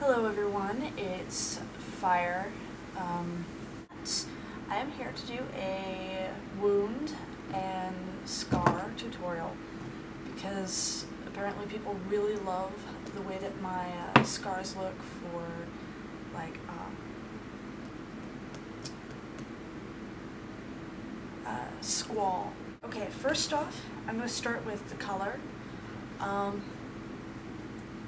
Hello everyone, it's Fyre. I am here to do a wound and scar tutorial because apparently people really love the way that my scars look for like squall. Okay, first off, I'm going to start with the color,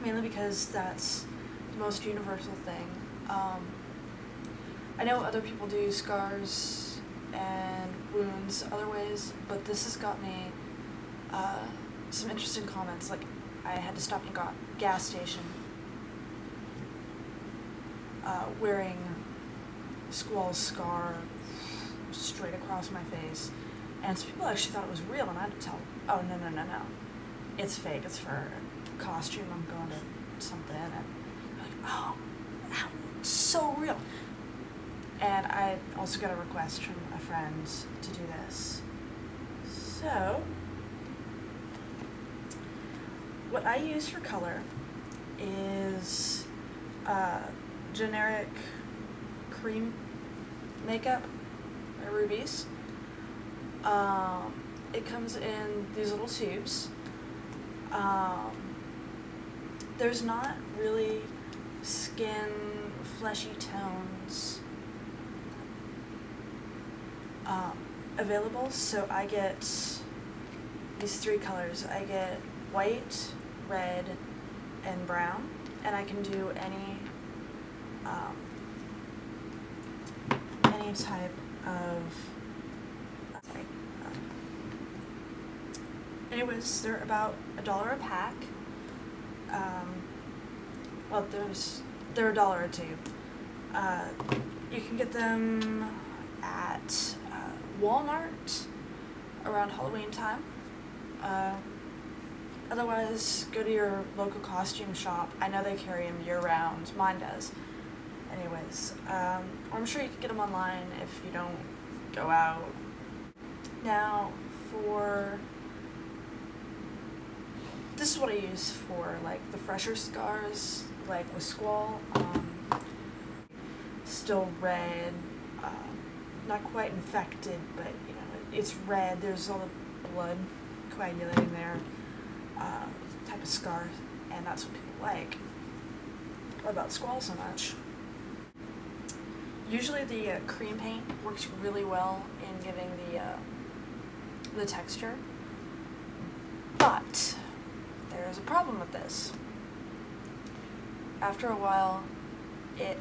mainly because that's the most universal thing. I know other people do scars and wounds other ways, but this has got me some interesting comments. Like, I had to stop at a gas station wearing Squall's scar straight across my face, and some people actually thought it was real, and I had to tell them, oh no, it's fake, it's for a costume, I'm going to something, and like, oh, so real. And I also got a request from a friend to do this. So, what I use for color is generic cream makeup by Ruby's. It comes in these little tubes. There's not really skin, fleshy tones available, so I get these three colors. I get white, red, and brown, and I can do any type of anyways, they're about $1 a pack. Well, they're $1 a tube. You can get them at Walmart around Halloween time. Otherwise, go to your local costume shop. I know they carry them year-round. Mine does. Anyways, I'm sure you can get them online if you don't go out. Now, this is what I use for like the fresher scars, like with Squall. Still red, not quite infected, but you know, it's red. There's all the blood coagulating there, type of scar, and that's what people like about Squall so much. Usually the cream paint works really well in giving the texture, but there's a problem with this. After a while, it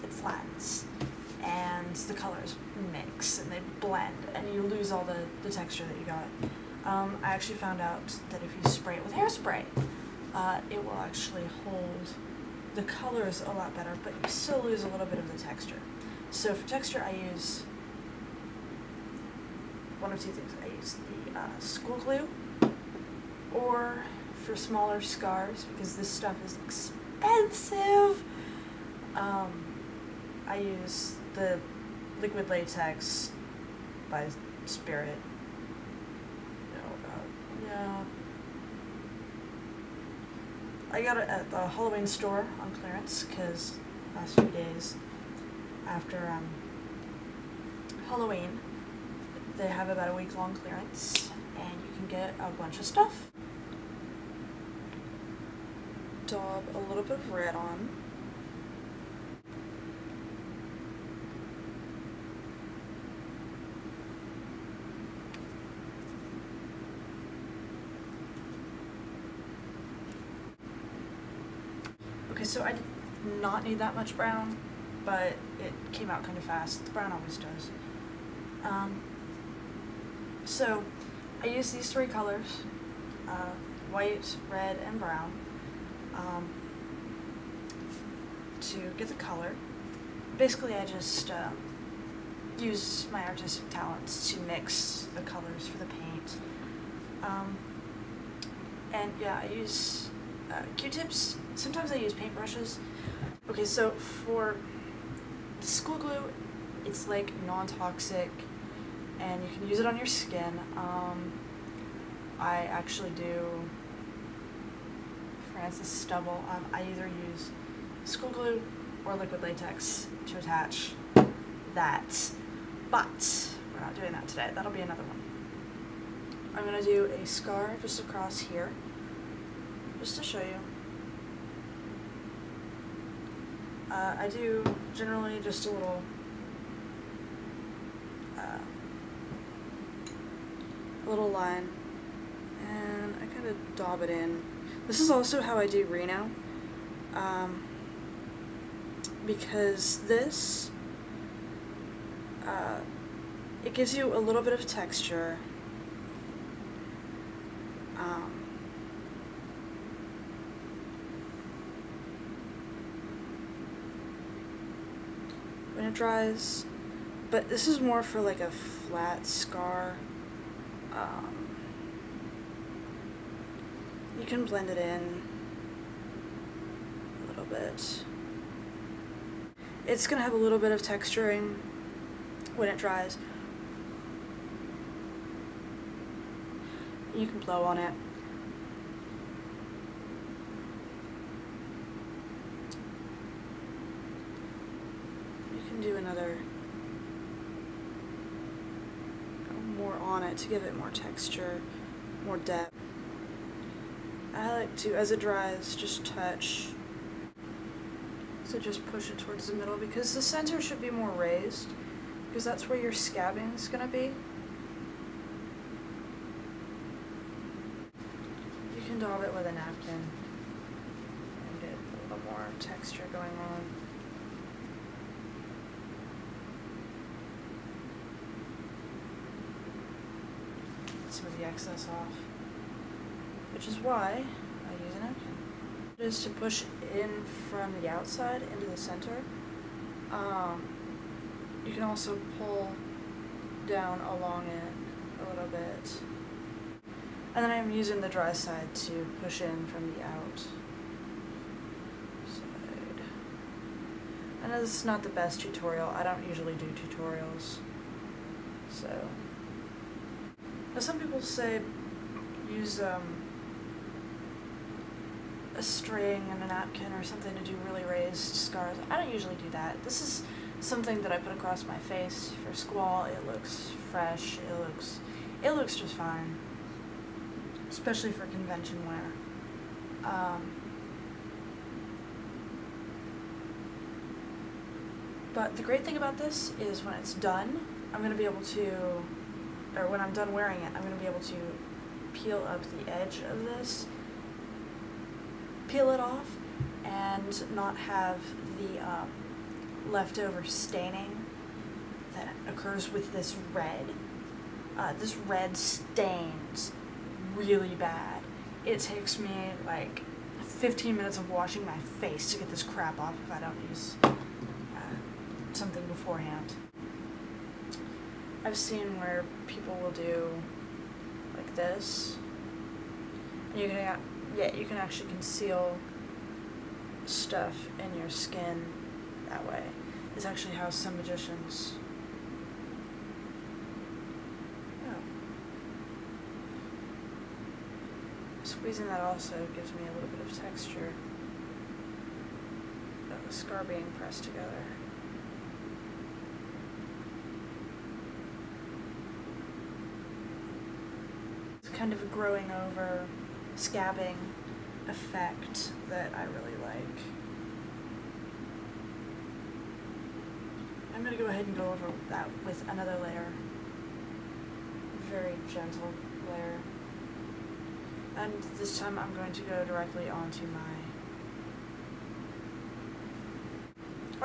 flattens, and the colors mix and they blend, and you lose all the texture that you got. I actually found out that if you spray it with hairspray, it will actually hold the colors a lot better, but you still lose a little bit of the texture. So for texture, I use one of two things. I use the school glue, or for smaller scars, because this stuff is expensive, I use the liquid latex by Spirit. Yeah. I got it at the Halloween store on clearance, because last few days after Halloween, they have about a week-long clearance, and you can get a bunch of stuff. Daub a little bit of red on. Okay, so I did not need that much brown, but it came out kind of fast. The brown always does. So I use these three colors, white, red, and brown, to get the color. Basically, I just use my artistic talents to mix the colors for the paint. And yeah, I use Q-tips. Sometimes I use paintbrushes. Okay, so for the school glue, it's like non-toxic, and you can use it on your skin. I actually do Francis stubble. I either use school glue or liquid latex to attach that, but we're not doing that today. That'll be another one. I'm going to do a scar just across here, just to show you. I do generally just a little line, and I kind of daub it in. This is also how I do Reno, because this, it gives you a little bit of texture. When it dries, but this is more for like a flat scar. You can blend it in a little bit. It's gonna have a little bit of texturing when it dries. You can blow on it. Do another, more on it to give it more texture, more depth. I like to, as it dries, just touch. So just push it towards the middle, because the center should be more raised, because that's where your scabbing is going to be. You can daub it with a napkin and get a little more texture going on. Some of the excess off, which is why I use a napkin. It is to push in from the outside into the center. You can also pull down along it a little bit. And then I'm using the dry side to push in from the out side. I know this is not the best tutorial. I don't usually do tutorials, so. Now some people say use a string and a napkin or something to do really raised scars. I don't usually do that. This is something that I put across my face for squall. It looks fresh. It looks just fine, especially for convention wear. But the great thing about this is when it's done, I'm going to be able to, or when I'm done wearing it, I'm going to be able to peel up the edge of this, peel it off, and not have the leftover staining that occurs with this red. This red stains really bad. It takes me like 15 minutes of washing my face to get this crap off if I don't use something beforehand. I've seen where people will do like this. And you can actually conceal stuff in your skin that way. It's actually how some magicians. Squeezing that also gives me a little bit of texture of the scar being pressed together. It's kind of a growing over, scabbing effect that I really like. I'm going to go ahead and go over that with another layer. Very gentle layer. And this time I'm going to go directly onto my...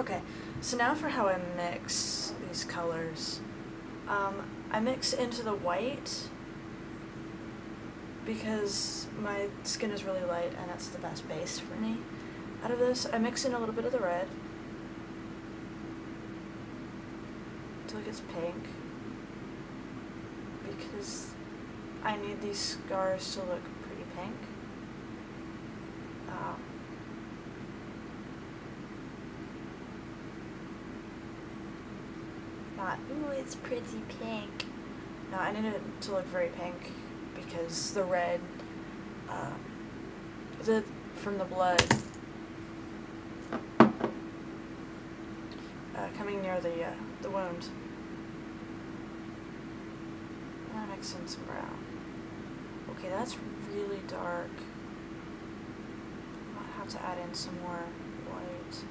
Okay, so now for how I mix these colors. I mix into the white because my skin is really light and that's the best base for me. Out of this, I mix in a little bit of the red until it gets pink, because I need these scars to look pretty pink. Not, ooh, it's pretty pink. No, I need it to look very pink because the red from the blood coming near the wound. I'm gonna mix in some brown. Okay, that's really dark. I might have to add in some more white.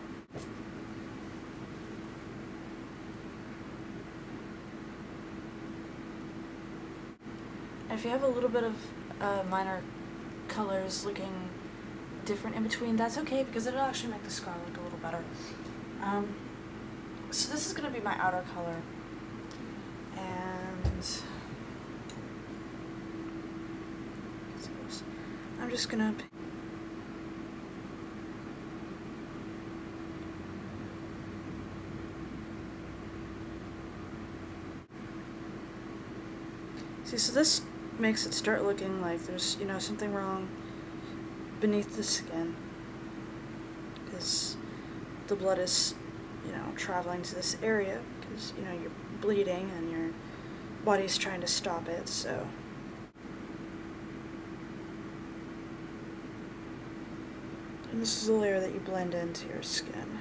And if you have a little bit of minor colors looking different in between, that's okay, because it'll actually make the scar look a little better. So this is going to be my outer color, and I'm just going to see, so this makes it start looking like there's, you know, something wrong beneath the skin, because the blood is, you know, traveling to this area, because, you know, you're bleeding and your body's trying to stop it, so. And this is a layer that you blend into your skin.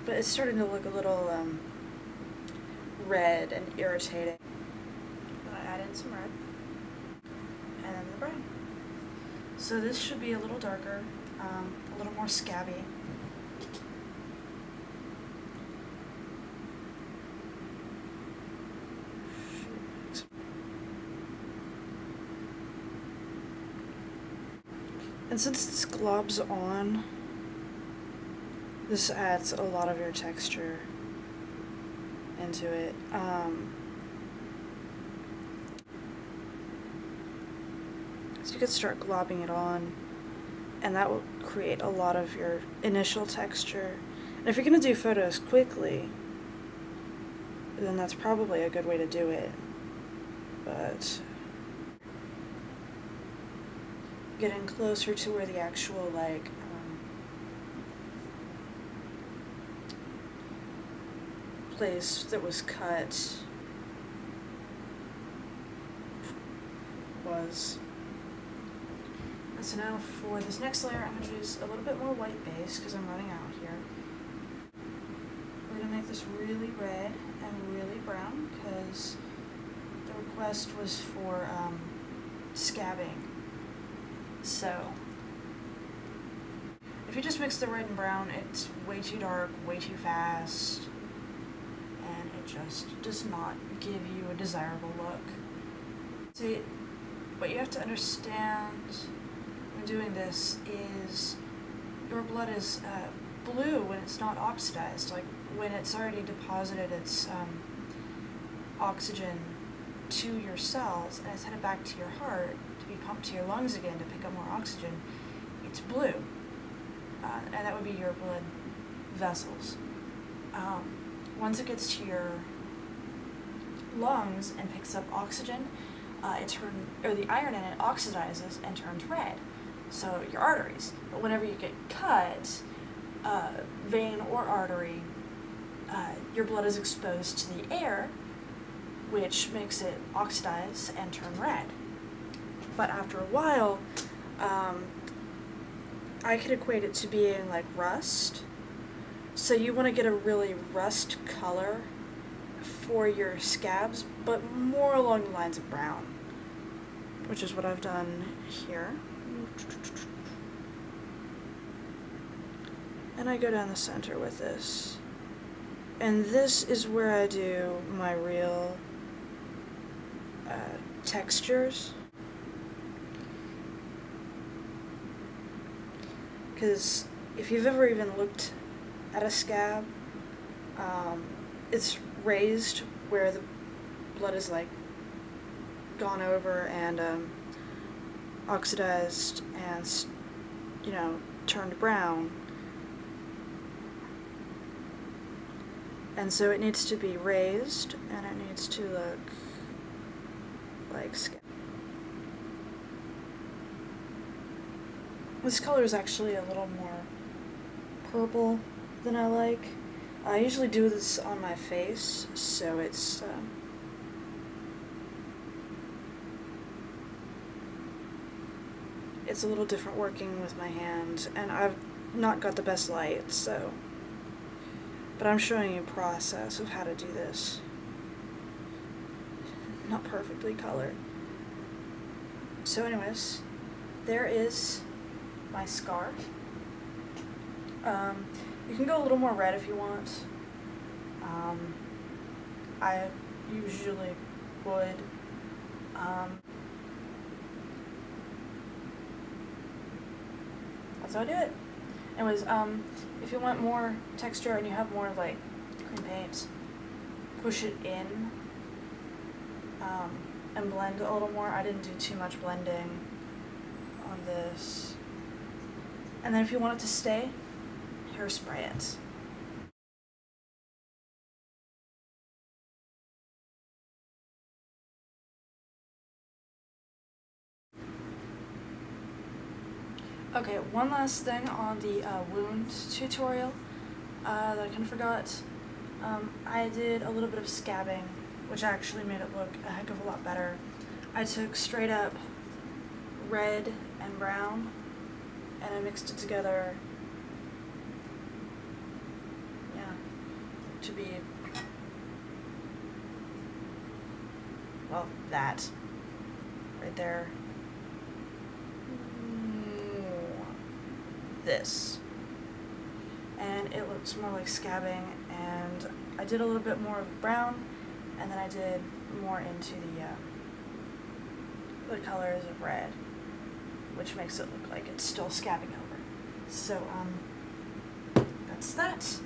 But it's starting to look a little red and irritating. I'm going to add in some red, and then the brown. So this should be a little darker, a little more scabby. And since this globs on, this adds a lot of your texture into it. So you could start globbing it on, and that will create a lot of your initial texture. And if you're going to do photos quickly, then that's probably a good way to do it. But getting closer to where the actual, like, place that was cut was. And so now for this next layer, I'm going to use a little bit more white base because I'm running out here. We're going to make this really red and really brown because the request was for scabbing. So if you just mix the red and brown, it's way too dark, way too fast, and it just does not give you a desirable look. See, what you have to understand when doing this is your blood is blue when it's not oxidized, like when it's already deposited its oxygen to your cells and it's headed back to your heart to be pumped to your lungs again to pick up more oxygen. It's blue, and that would be your blood vessels. Once it gets to your lungs and picks up oxygen, the iron in it oxidizes and turns red. So your arteries. But whenever you get cut, vein or artery, your blood is exposed to the air, which makes it oxidize and turn red. But after a while, I could equate it to being like rust. So you want to get a really rust color for your scabs, but more along the lines of brown, which is what I've done here. And I go down the center with this. And this is where I do my real textures. Because if you've ever even looked at a scab, it's raised where the blood is like gone over and oxidized and, you know, turned brown. And so it needs to be raised and it needs to look like scab. This color is actually a little more purple than I like. I usually do this on my face, so it's it's a little different working with my hand, and I've not got the best light, so. But I'm showing you a process of how to do this. Not perfectly colored. So anyways, there is my scar. You can go a little more red if you want. I usually would. That's how I do it. Anyways, if you want more texture and you have more like cream paint, push it in and blend a little more. I didn't do too much blending on this. And then if you want it to stay, hairspray it. Okay, one last thing on the wound tutorial that I kind of forgot. I did a little bit of scabbing, which actually made it look a heck of a lot better. I took straight up red and brown, and I mixed it together, yeah, to be, well, that right there. This. And it looks more like scabbing, and I did a little bit more of brown, and then I did more into the colors of red, which makes it look like it's still scabbing over. So, that's that.